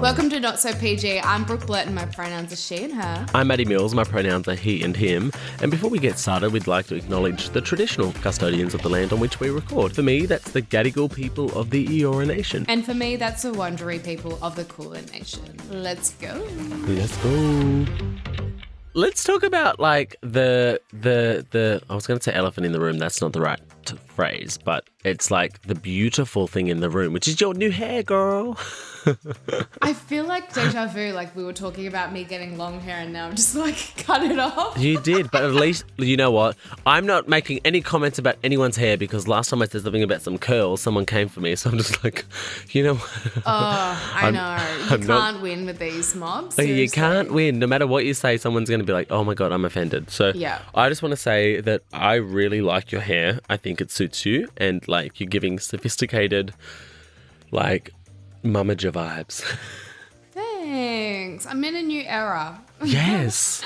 Welcome to Not So PG. I'm Brooke and my pronouns are she and her. I'm Matty Mills, my pronouns are he and him. And before we get started, we'd like to acknowledge the traditional custodians of the land on which we record. For me, that's the Gadigal People of the Eora Nation. And for me, that's the Wurundjeri people of the Kulin Nation. Let's go. Let's go. Let's talk about like the I was going to say elephant in the room. That's not the right phrase, but it's like the beautiful thing in the room, which is your new hair, girl. I feel like deja vu, like we were talking about me getting long hair and now I'm just like cut it off. You did, but at least, you know what? I'm not making any comments about anyone's hair because last time I said something about some curls, someone came for me. So I'm just like, you know. I know. You can't win with these mobs. Seriously. You can't win. No matter what you say, someone's going to be like, oh my God, I'm offended. So yeah. I just want to say that I really like your hair. I think it suits you and like you're giving sophisticated, like, Mamaja vibes. Thanks. I'm in a new era. Yes.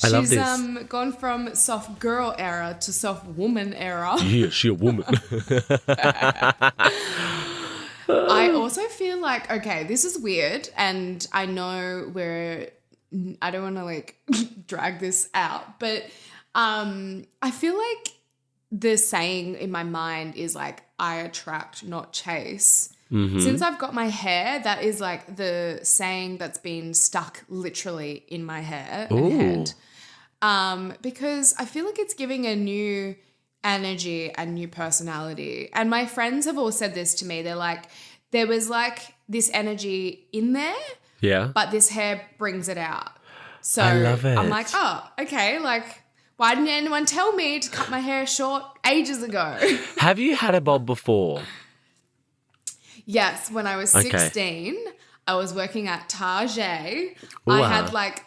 I love this. She's gone from soft girl era to soft woman era. Yeah, she a woman. I also feel like, okay, this is weird and I know I don't want to like drag this out, but I feel like the saying in my mind is like, I attract, not chase. Mm-hmm. Since I've got my hair, that is like the saying that's been stuck literally in my hair and head. Because I feel like it's giving a new energy and new personality. And my friends have all said this to me. They're like, there was like this energy in there, yeah, but this hair brings it out. So I love it. I'm like, oh, okay, like why didn't anyone tell me to cut my hair short ages ago? Have you had a bob before? Yes, when I was 16, I was working at Chae. I had like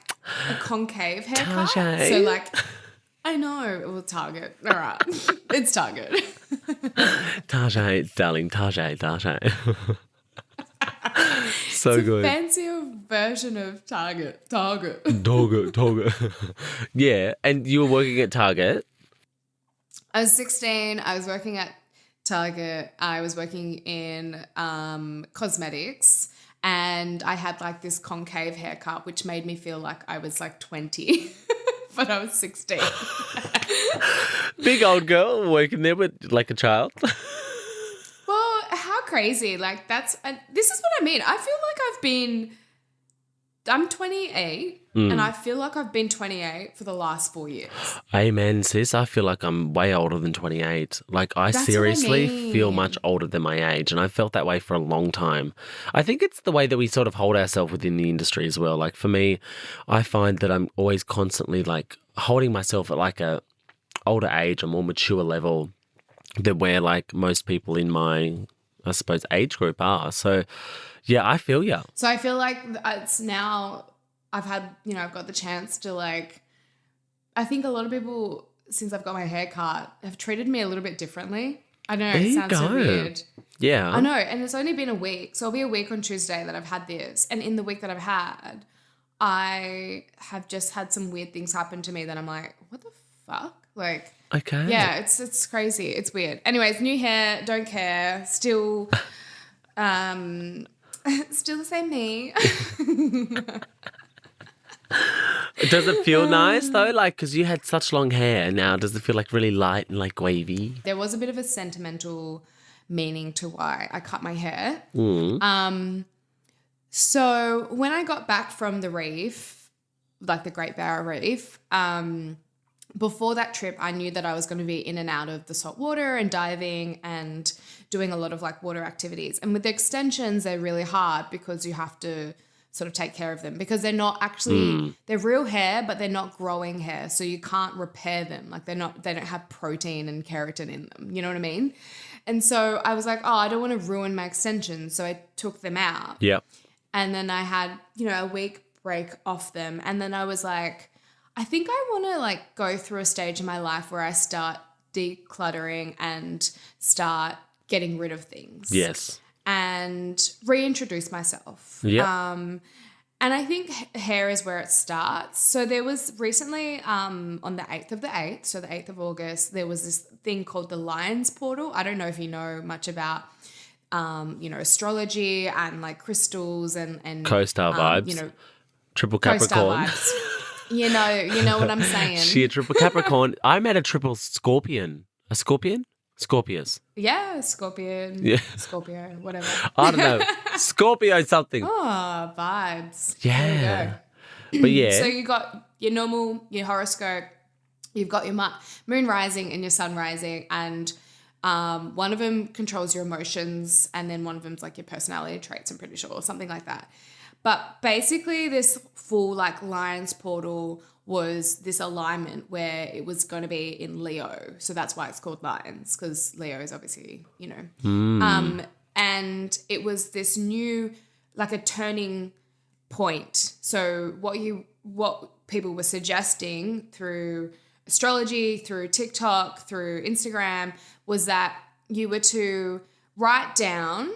a concave haircut. Chae. So like, I know, it was Target. All right, it's Target. Chae, darling, Chae. So it's good. A fancier version of Target. Target. Yeah, and you were working at Target? I was 16. I was working at Target. I was working in cosmetics and I had like this concave haircut which made me feel like I was like 20 but I was 16. Big old girl working there with like a child. Well, how crazy. Like this is what I mean. I feel like I'm 28 and I feel like I've been 28 for the last 4 years. Amen, sis. I feel like I'm way older than 28. Like That's seriously what I mean. feel much older than my age and I felt that way for a long time. I think it's the way that we sort of hold ourselves within the industry as well. Like for me, I find that I'm always constantly like holding myself at like a older age, a more mature level than where like most people in my, I suppose, age group are. So yeah, I feel ya. So I feel like it's now I've got the chance to like, I think a lot of people since I've got my hair cut have treated me a little bit differently. I know it sounds so weird. Yeah. I know. And it's only been a week. So it'll be a week on Tuesday that I've had this. And in the week that I've had, I have just had some weird things happen to me that I'm like, what the fuck? Like, okay. Yeah, it's crazy. It's weird. Anyways, new hair, don't care. Still, still the same me. Does it feel nice though? Like, because you had such long hair now, does it feel like really light and like wavy? There was a bit of a sentimental meaning to why I cut my hair. So when I got back from the reef, like the Great Barrier Reef, before that trip, I knew that I was going to be in and out of the salt water and diving and doing a lot of like water activities. And with the extensions, they're really hard because you have to sort of take care of them because they're not actually, they're real hair, but they're not growing hair. So you can't repair them. Like they don't have protein and keratin in them. You know what I mean? And so I was like, oh, I don't want to ruin my extensions. So I took them out. Yep. And then I had, a week break off them. And then I was like, I think I want to like go through a stage in my life where I start decluttering and start getting rid of things. Yes. And reintroduce myself. Yeah. And I think hair is where it starts. So there was recently on the 8th of the 8th, so the 8th of August, there was this thing called the Lions Portal. I don't know if you know much about astrology and like crystals and Co-star vibes. Triple co-star Capricorn. vibes. You know what I'm saying. She a triple Capricorn. I met a triple Scorpion. A Scorpion? Scorpius. Yeah, Scorpion. Yeah. Scorpio, whatever. I don't know. Scorpio something. Oh, vibes. Yeah. There you go. But yeah. So you got your horoscope, you've got your moon rising and your sun rising, and one of them controls your emotions, and then one of them's like your personality traits, I'm pretty sure, or something like that. But basically this full like Lions portal was this alignment where it was going to be in Leo. So that's why it's called Lions, because Leo is obviously, and it was this new, like a turning point. So what people were suggesting through astrology, through TikTok, through Instagram, was that you were to write down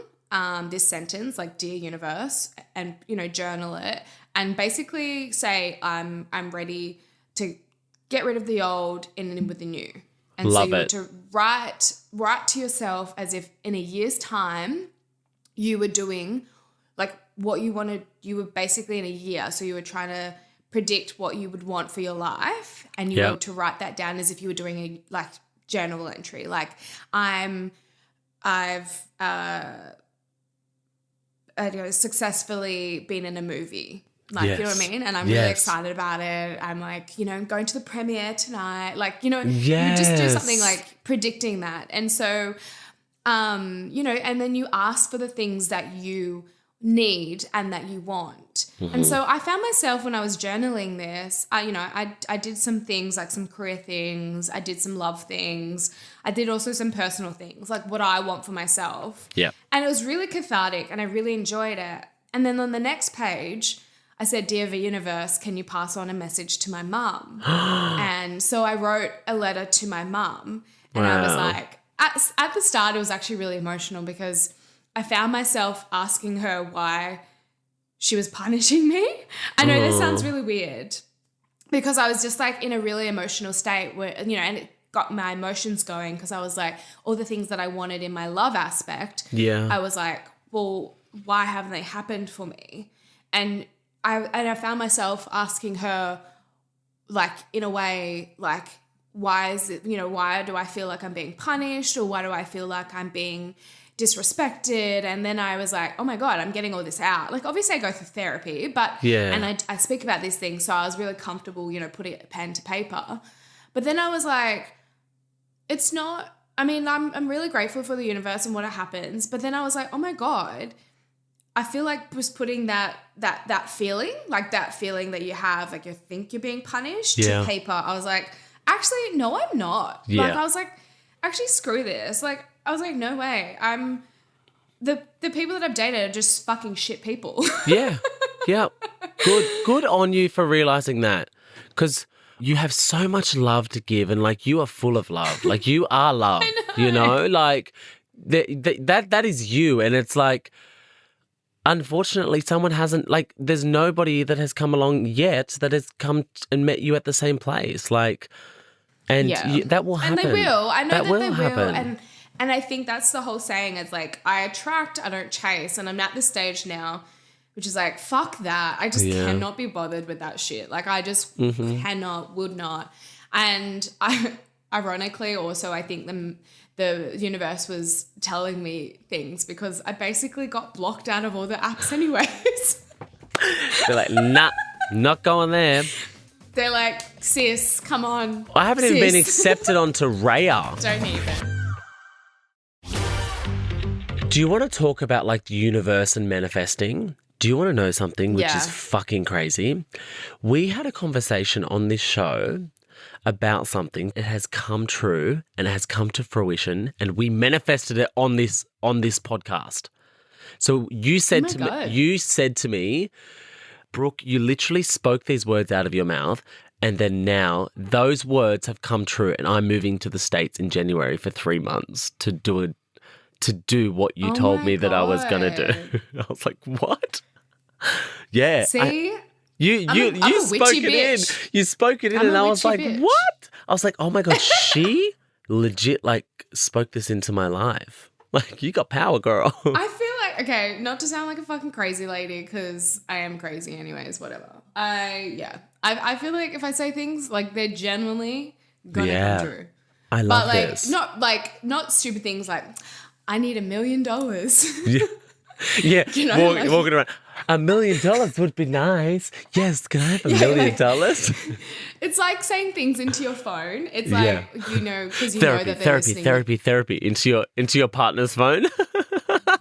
this sentence, like "Dear Universe," and journal it, and basically say, "I'm ready to get rid of the old and in with the new." And Love so you were it. to write to yourself as if in a year's time you were doing like what you wanted. You were basically in a year, so you were trying to predict what you would want for your life, and you were to write that down as if you were doing a like journal entry, like I've successfully been in a movie, like, you know what I mean? And I'm really excited about it. I'm like, going to the premiere tonight. Like, you just do something like predicting that. And so, and then you ask for the things that you need and that you want. Mm-hmm. And so I found myself when I was journaling this, I did some things, like some career things. I did some love things. I did also some personal things, like what I want for myself. Yeah. And it was really cathartic and I really enjoyed it. And then on the next page, I said, "Dear the universe, can you pass on a message to my mum?" And so I wrote a letter to my mum, and I was like, at the start, it was actually really emotional because I found myself asking her why she was punishing me. I know this sounds really weird because I was just like in a really emotional state where, and it got my emotions going because I was like, all the things that I wanted in my love aspect. Yeah. I was like, well, why haven't they happened for me? And I found myself asking her, like, in a way, like, why is it, why do I feel like I'm being punished, or why do I feel like I'm being disrespected? And then I was like, oh my God, I'm getting all this out. Like, obviously I go through therapy, but, and I speak about these things. So I was really comfortable, putting a pen to paper. But then I was like, it's not, I mean, I'm really grateful for the universe and what happens. But then I was like, oh my God, I feel like just putting that feeling, like that feeling that you have, like you think you're being punished to paper. I was like, actually, no, I'm not. Yeah. Like, I was like, actually, screw this. Like, I was like, no way. I'm the people that I've dated are just fucking shit people. Yeah. Good on you for realizing that, because you have so much love to give, and like you are full of love. Like you are love. Like that is you, and it's like, unfortunately, someone hasn't, like, there's nobody that has come along yet that has come and met you at the same place. Like, and that will happen. And they will. I know that will they happen. will. And I think that's the whole saying. It's like, I attract, I don't chase. And I'm at this stage now, which is like, fuck that. I just cannot be bothered with that shit. Like, I just cannot, would not. And ironically, also, I think the universe was telling me things because I basically got blocked out of all the apps anyways. They're like, nah, not going there. They're like, sis, come on. I haven't even been accepted onto Raya. Don't even. Do you want to talk about like the universe and manifesting? Do you want to know something which is fucking crazy? We had a conversation on this show about something. It has come true and it has come to fruition, and we manifested it on this podcast. So you said to me, Brooke, you literally spoke these words out of your mouth, and then now those words have come true, and I'm moving to the States in January for 3 months to do what you told me that I was going to do. I was like, what? Yeah. See? You spoke it in. You spoke it in, and I was like, bitch. what? I was like, oh my God, she legit like spoke this into my life. Like, you got power, girl. I feel like, okay, not to sound like a fucking crazy lady, because I am crazy anyways, whatever. I feel like if I say things, like, they're genuinely gonna come true. I love but this. Not stupid things like, I need $1 million. Yeah, You know, walking around. $1 million would be nice. Yes, can I have $1 million? It's like saying things into your phone. It's like, because you know that they're listening. Therapy into your partner's phone.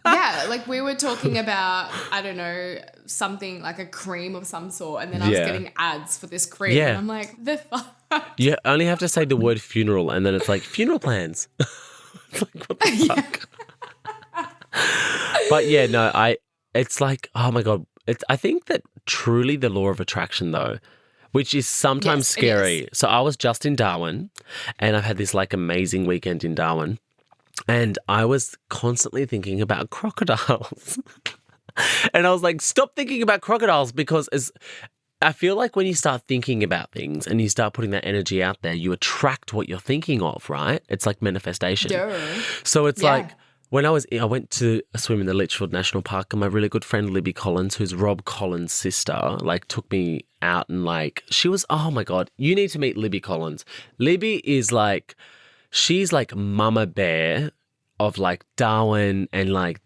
Yeah, like we were talking about, I don't know, something like a cream of some sort, and then I was getting ads for this cream. Yeah. And I'm like, the fuck? You only have to say the word funeral, and then it's like, funeral plans. It's like, what the fuck? But yeah, no, it's like, oh my God. I think that truly the law of attraction, though, which is sometimes scary. So I was just in Darwin, and I've had this like amazing weekend in Darwin, and I was constantly thinking about crocodiles. And I was like, stop thinking about crocodiles, because I feel like when you start thinking about things and you start putting that energy out there, you attract what you're thinking of, right? It's like manifestation. Duh. So it's like, when I went to a swim in the Litchfield National Park, and my really good friend Libby Collins, who's Rob Collins' sister, like took me out, and like she was, oh my God, you need to meet Libby Collins. Libby is like, she's like mama bear of like Darwin and like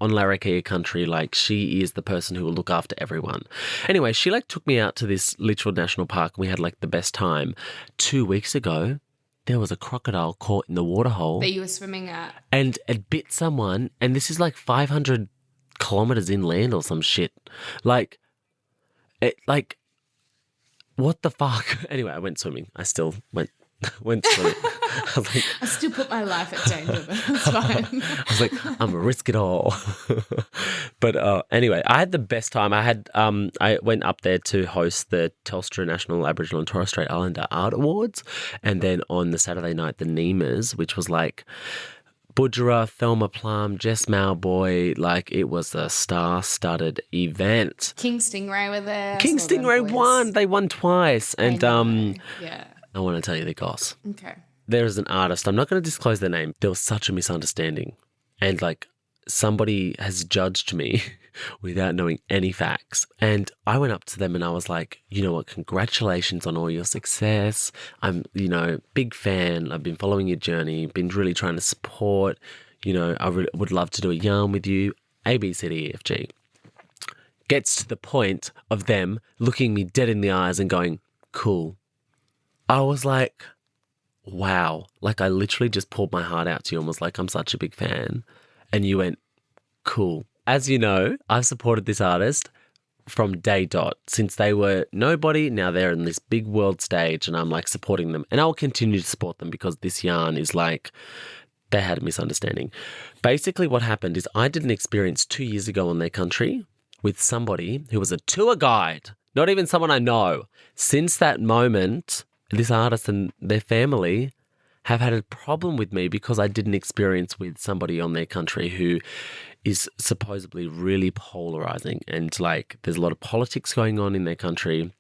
on Larrakia country. Like, she is the person who will look after everyone. Anyway, she like took me out to this Litchfield National Park, and we had like the best time. 2 weeks ago, there was a crocodile caught in the waterhole that you were swimming at, and it bit someone. And this is like 500 kilometers inland or some shit. Like, what the fuck? Anyway, I went swimming. I still went swimming. I still put my life at danger, but that's fine. I was like, I'm gonna risk it all. But anyway, I had the best time. I went up there to host the Telstra National Aboriginal and Torres Strait Islander Art Awards, and then on the Saturday night, the Nemas, which was like Budgerah, Thelma Plum, Jess Malboy. Like, it was a star-studded event. King Stingray were there. King Stingray won. They won twice, and I want to tell you the goss. Okay. There is an artist. I'm not going to disclose their name. There was such a misunderstanding. And like, somebody has judged me without knowing any facts. And I went up to them and I was like, you know what? Congratulations on all your success. I'm, big fan. I've been following your journey, been really trying to support. I would love to do a yarn with you. A, B, C, D, E, F, G. Gets to the point of them looking me dead in the eyes and going, cool. I was like, wow. Like, I literally just poured my heart out to you and was like, I'm such a big fan. And you went, cool. As you know, I've supported this artist from day dot. Since they were nobody, now they're in this big world stage, and I'm like supporting them. And I'll continue to support them because this yarn is like, they had a misunderstanding. Basically what happened is I did an experience 2 years ago on their country with somebody who was a tour guide, not even someone I know. Since that moment, this artist and their family have had a problem with me because I did an experience with somebody on their country who is supposedly really polarizing, and like there's a lot of politics going on in their country,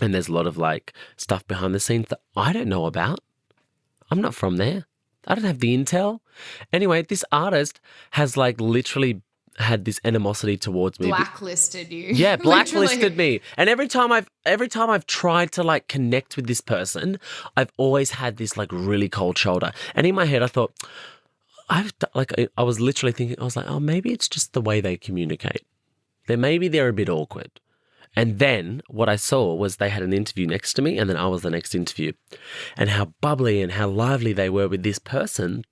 and there's a lot of like stuff behind the scenes that I don't know about. I'm not from there. I don't have the intel. Anyway, this artist has like literally had this animosity towards me. Blacklisted you. Yeah, blacklisted me. And every time I've tried to like connect with this person, I've always had this like really cold shoulder. And in my head, I thought, I was literally thinking, I was like, oh, maybe it's just the way they communicate. Maybe they're a bit awkward. And then what I saw was they had an interview next to me, and then I was the next interview. And how bubbly and how lively they were with this person.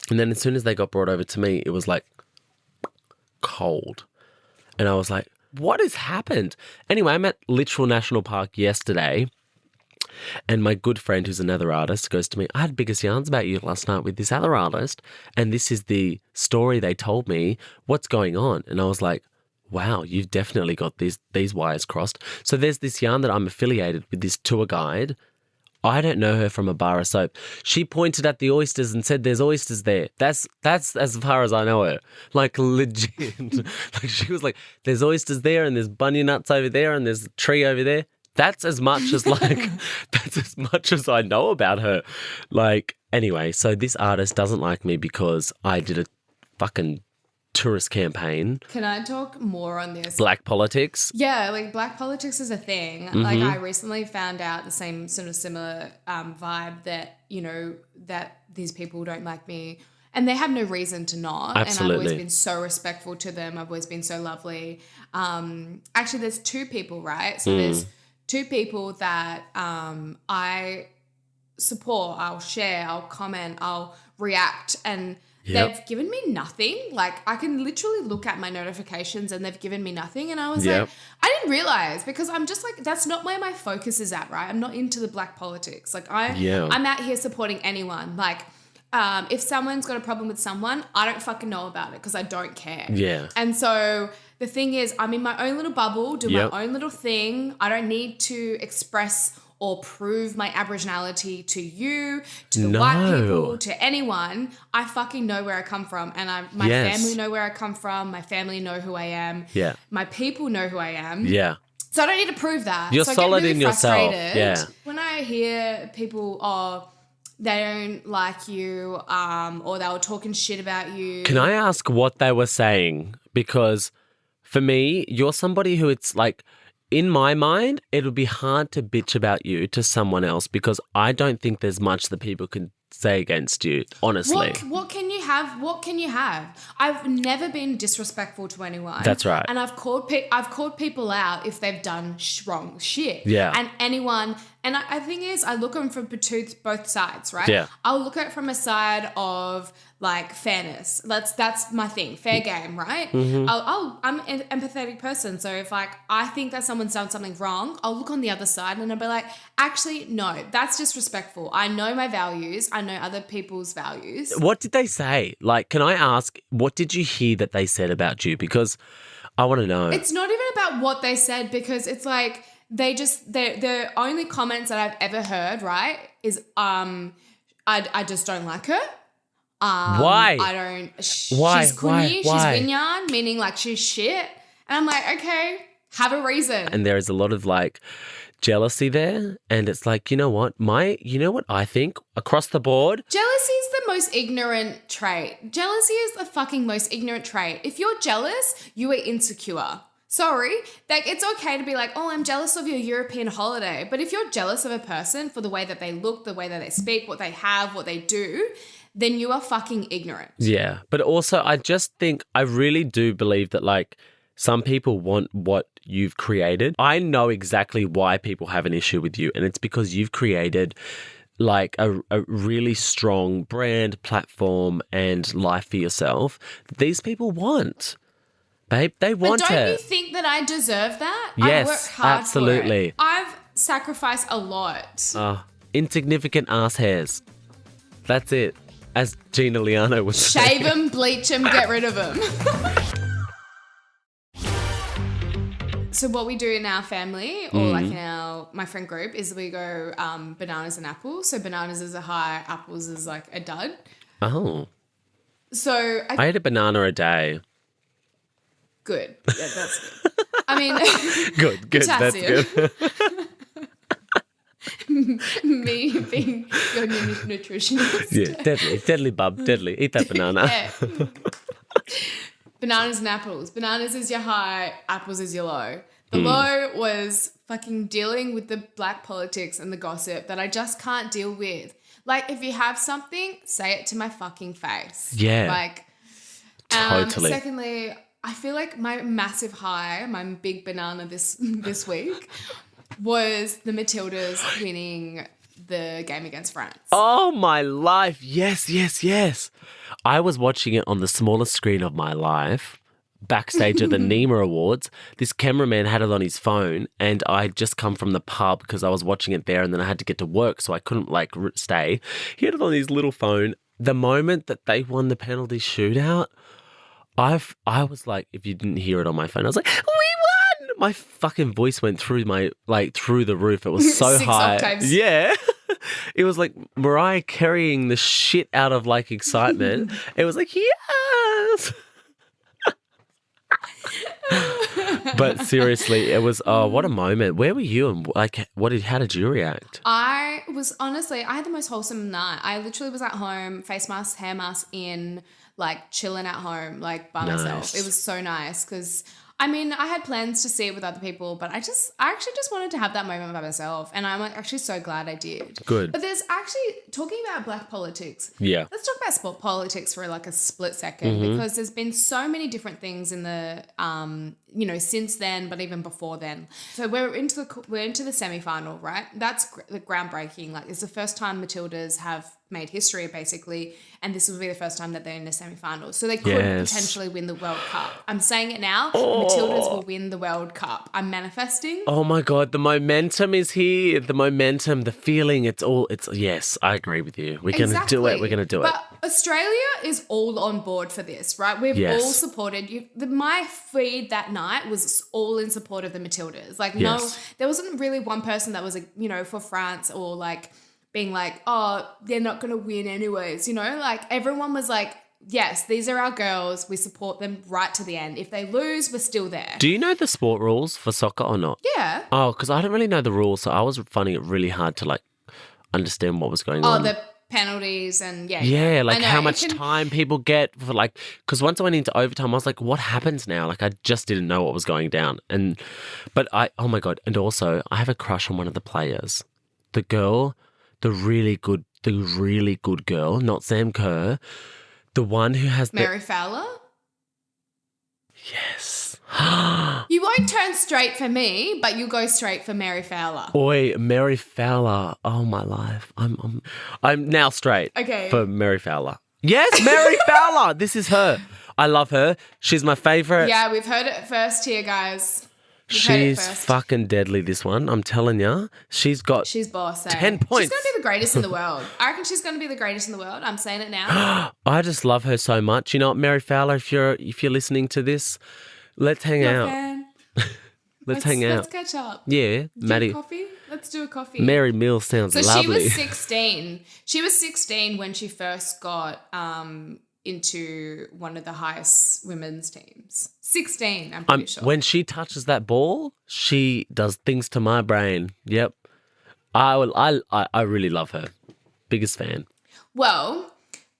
And then as soon as they got brought over to me, it was like, cold. And I was like, what has happened? Anyway, I'm at Litchfield National Park yesterday, and my good friend, who's another artist, goes to me, I had biggest yarns about you last night with this other artist, and this is the story they told me. What's going on? And I was like, wow, you've definitely got these wires crossed. So there's this yarn that I'm affiliated with, this tour guide. I don't know her from a bar of soap. She pointed at the oysters and said, there's oysters there. That's as far as I know her. Like, legit. Like, she was like, there's oysters there, and there's bunya nuts over there, and there's a tree over there. That's as much as that's as much as I know about her. Like, anyway, so this artist doesn't like me because I did a fucking tourist campaign. Can I talk more on this? Black politics. Yeah, like black politics is a thing. Like I recently found out the same sort of similar vibe that, you know, that these people don't like me and they have no reason to not. Absolutely. And I've always been so respectful to them. I've always been so lovely. Actually, there's two people, right? So there's two people that I support, I'll share, I'll comment, I'll react, and they've given me nothing. Like I can literally look at my notifications and they've given me nothing. And I was like, I didn't realize, because I'm just like, that's not where my focus is at, right? I'm not into the black politics. Like I'm out here supporting anyone. Like if someone's got a problem with someone, I don't fucking know about it because I don't care. Yeah. And so the thing is, I'm in my own little bubble, do my own little thing. I don't need to express or prove my Aboriginality to you, to the white people, to anyone. I fucking know where I come from, and my family know where I come from. My family know who I am. Yeah. My people know who I am. Yeah. So I don't need to prove that. You're so solid I get really in yourself. Yeah. When I hear people, they don't like you, or they were talking shit about you. Can I ask what they were saying? Because for me, you're somebody who it's like, in my mind, it'll be hard to bitch about you to someone else because I don't think there's much that people can say against you, honestly. What can you have? What can you have? I've never been disrespectful to anyone. That's right. And I've called people out if they've done wrong shit. Yeah. And anyone, and I think is I look at them from both sides, right? Yeah. I'll look at it from a side of like fairness. That's my thing. Fair game, right? Mm-hmm. I'm an empathetic person. So if like I think that someone's done something wrong, I'll look on the other side and I'll be like, actually, no, that's disrespectful. I know my values. I know other people's values. What did they say? Like, can I ask, what did you hear that they said about you? Because I want to know. It's not even about what they said, because it's like the only comments that I've ever heard, right, is I just don't like her. Why? I don't. Why? She's kunyi. She's vinyan, meaning like she's shit. And I'm like, okay, have a reason. And there is a lot of like jealousy there, and it's like, you know what I think across the board. Jealousy is the most ignorant trait. Jealousy is the fucking most ignorant trait. If you're jealous, you are insecure. Sorry, like it's okay to be like, oh, I'm jealous of your European holiday. But if you're jealous of a person for the way that they look, the way that they speak, what they have, what they do, then you are fucking ignorant. Yeah. But also I really do believe that like some people want what you've created. I know exactly why people have an issue with you, and it's because you've created like a really strong brand, platform, and life for yourself that these people want. Babe, they want it. But don't you think that I deserve that? Yes, I work hard absolutely. For it. I've sacrificed a lot. Insignificant ass hairs. That's it. As Gina Liano would say. Shave them, bleach them, get rid of them. So what we do in our family, or like in my friend group, is we go bananas and apples. So bananas is a high, apples is like a dud. Oh. So I eat a banana a day. Good. Yeah, that's good. I mean, good. Potassium. That's good. Me being your nutritionist. Yeah, deadly, bub, deadly. Eat that banana. Yeah. Bananas and apples. Bananas is your high, apples is your low. The low was fucking dealing with the black politics and the gossip that I just can't deal with. Like, if you have something, say it to my fucking face. Yeah. Like, totally. Secondly, I feel like my massive high, my big banana this week was the Matildas winning the game against France. Oh, my life. Yes. I was watching it on the smallest screen of my life, backstage at the Nima Awards. This cameraman had it on his phone, and I'd just come from the pub because I was watching it there, and then I had to get to work, so I couldn't stay. He had it on his little phone. The moment that they won the penalty shootout, I was like, if you didn't hear it on my phone, I was like, we won! My fucking voice went through through the roof. It was so 6 high. octaves. Yeah. It was like Mariah carrying the shit out of like excitement. It was like, yes. But seriously, it was what a moment. Where were you and how did you react? I had the most wholesome night. I literally was at home, face mask, hair mask in, like chilling at home, like by myself. It was so nice because I mean, I had plans to see it with other people, but I actually just wanted to have that moment by myself. And I'm actually so glad I did. Good. But there's actually, talking about black politics. Yeah. Let's talk about sport politics for like a split second because there's been so many different things in the, since then, but even before then. So we're into the semi-final, right? That's groundbreaking. Like it's the first time Matildas have made history basically, and this will be the first time that they're in the semi-final. So they could potentially win the World Cup. I'm saying it now. Matildas will win the World Cup. I'm manifesting. Oh my God, the momentum is here. The momentum, the feeling, yes, I agree with you. We're going to do it. We're going to do it. But Australia is all on board for this, right? We've all supported you. My feed that night was all in support of the Matildas. Like there wasn't really one person that was, for France or like, being like, oh, they're not going to win anyways, like everyone was like, yes, these are our girls. We support them right to the end. If they lose, we're still there. Do you know the sport rules for soccer or not? Yeah. Oh, because I don't really know the rules, so I was finding it really hard to like understand what was going on. Oh, the penalties and Yeah, like how much time people get for like, because once I went into overtime, I was like, what happens now? Like I just didn't know what was going down. Oh my God. And also I have a crush on one of the players. The girl... The really good girl, not Sam Kerr, the one who has Mary Fowler? Yes. You won't turn straight for me, but you go straight for Mary Fowler. Oi, Mary Fowler. Oh my life. I'm now straight for Mary Fowler. Yes, Mary Fowler. This is her. I love her. She's my favourite. Yeah, we've heard it first here, guys. She's fucking deadly, this one. I'm telling you. She's boss, 10 points. She's going to be the greatest in the world. I reckon she's going to be the greatest in the world. I'm saying it now. I just love her so much. You know what, Mary Fowler, if you're listening to this, let's hang out. Fan. Let's hang out. Let's catch up. Yeah, Matty. Coffee? Let's do a coffee. Mary Mills sounds lovely. So she was 16. She was 16 when she first got into one of the highest women's teams. 16, I'm pretty sure. When she touches that ball, she does things to my brain. Yep. I really love her. Biggest fan. Well,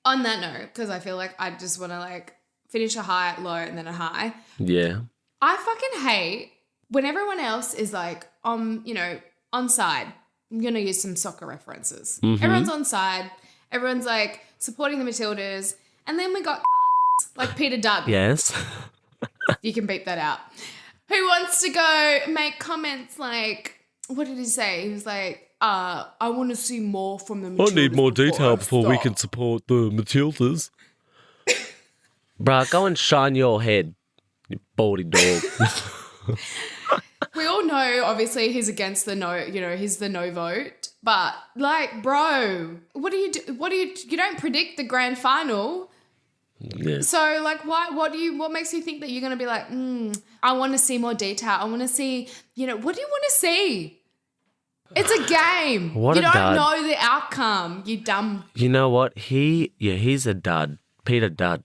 on that note, because I feel like I just want to like finish a high, low, and then a high. Yeah. I fucking hate when everyone else is like, onside. I'm going to use some soccer references. Mm-hmm. Everyone's onside. Everyone's like supporting the Matildas. And then we got like Peter Dunn. Yes. You can beep that out. Who wants to go make comments like, what did he say? He was like, I want to see more from the Matildas. I need more detail before we can support the Matildas. Bruh, go and shine your head, you baldy dog. We all know, obviously, he's against the no, he's the no vote. But like, bro, what do you do? You don't predict the grand final. Yeah. So like, what makes you think that you're going to be like, I want to see more detail. I want to see, what do you want to see? It's a game. You don't know the outcome, you dumb. You know what? He's a dud. Peter Dud.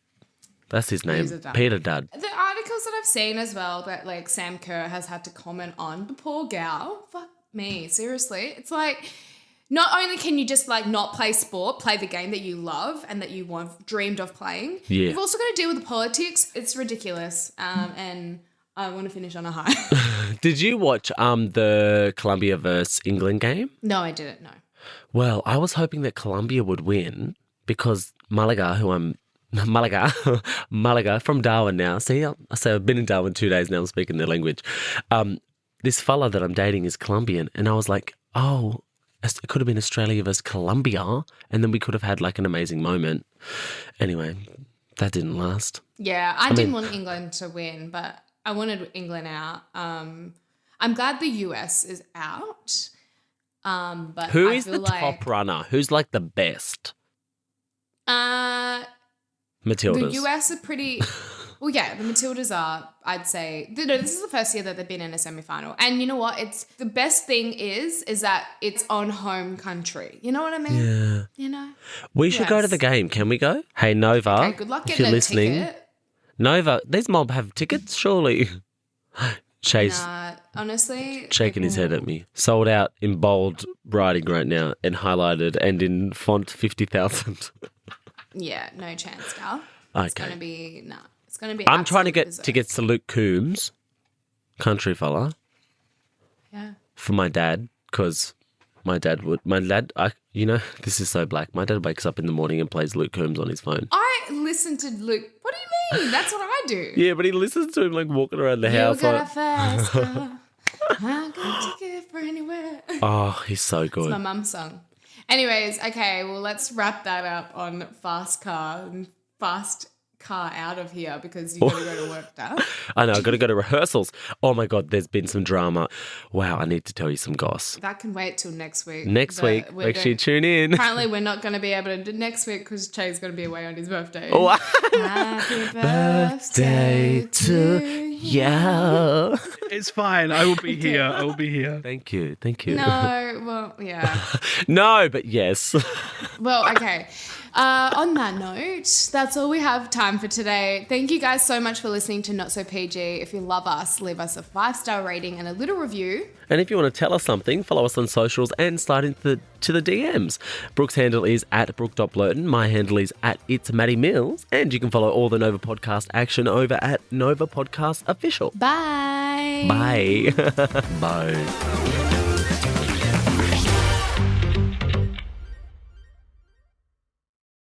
That's his name. Peter Dud. The articles that I've seen as well that like Sam Kerr has had to comment on, the poor gal, fuck me, seriously. It's like, not only can you just like not play sport, play the game that you love and that you dreamed of playing, you've also got to deal with the politics. It's ridiculous. And I want to finish on a high. Did you watch the Colombia versus England game? No, I didn't, no. Well, I was hoping that Colombia would win because Malaga from Darwin now. See, I've been in Darwin 2 days now. I'm speaking their language. This fella that I'm dating is Colombian. And I was like, oh, it could have been Australia versus Colombia. And then we could have had like an amazing moment. Anyway, that didn't last. Yeah, I didn't want England to win, but I wanted England out. I'm glad the US is out. But who is the top runner? Who's like the best? Matildas. The US are pretty... Well, yeah, the Matildas are, I'd say... this is the first year that they've been in a semi-final. And you know what? The best thing is that it's on home country. You know what I mean? Yeah. We should go to the game. Can we go? Hey, Nova. Okay, good luck getting if you're listening, ticket. Nova, these mob have tickets, surely. Chae's Nah, honestly. shaking his head at me. Sold out in bold writing right now and highlighted and in font 50,000. Yeah, no chance, Gal. Okay. It's going to be, nah. It's going to be I'm trying to absolute get berserk. tickets to Luke Coombs, country fella, Yeah. for my dad, because this is so black. My dad wakes up in the morning and plays Luke Coombs on his phone. I listen to Luke. What do you mean? That's what I do. Yeah, but he listens to him like walking around the You house. got a Like, fast car. I got ticket for anywhere. oh, he's so It's my good. mum's song. Anyways, okay, well, let's wrap that up on fast car out of here because you got to go to work now. I know, I've got to go to rehearsals. Oh my God, there's been some drama. Wow, I need to tell you some goss. That can wait till next week. Next but week, we're make sure you tune in. Apparently, we're not going to be able to do next week because Chae's going to be away on his birthday. Oh, Happy birthday to you. yeah. It's fine. I will be here. I will be here. Thank you. No, well, yeah. No, but yes. Well, okay. On that note, that's all we have time for today. Thank you guys so much for listening to Not So PG. If you love us, leave us a 5-star rating and a little review. And if you want to tell us something, follow us on socials and slide into the DMs. Brooke's handle is @Brooke.Blurton. My handle is @It's Matty Mills. And you can follow all the Nova Podcast action over at Nova Podcast Official. Bye. Bye. Bye.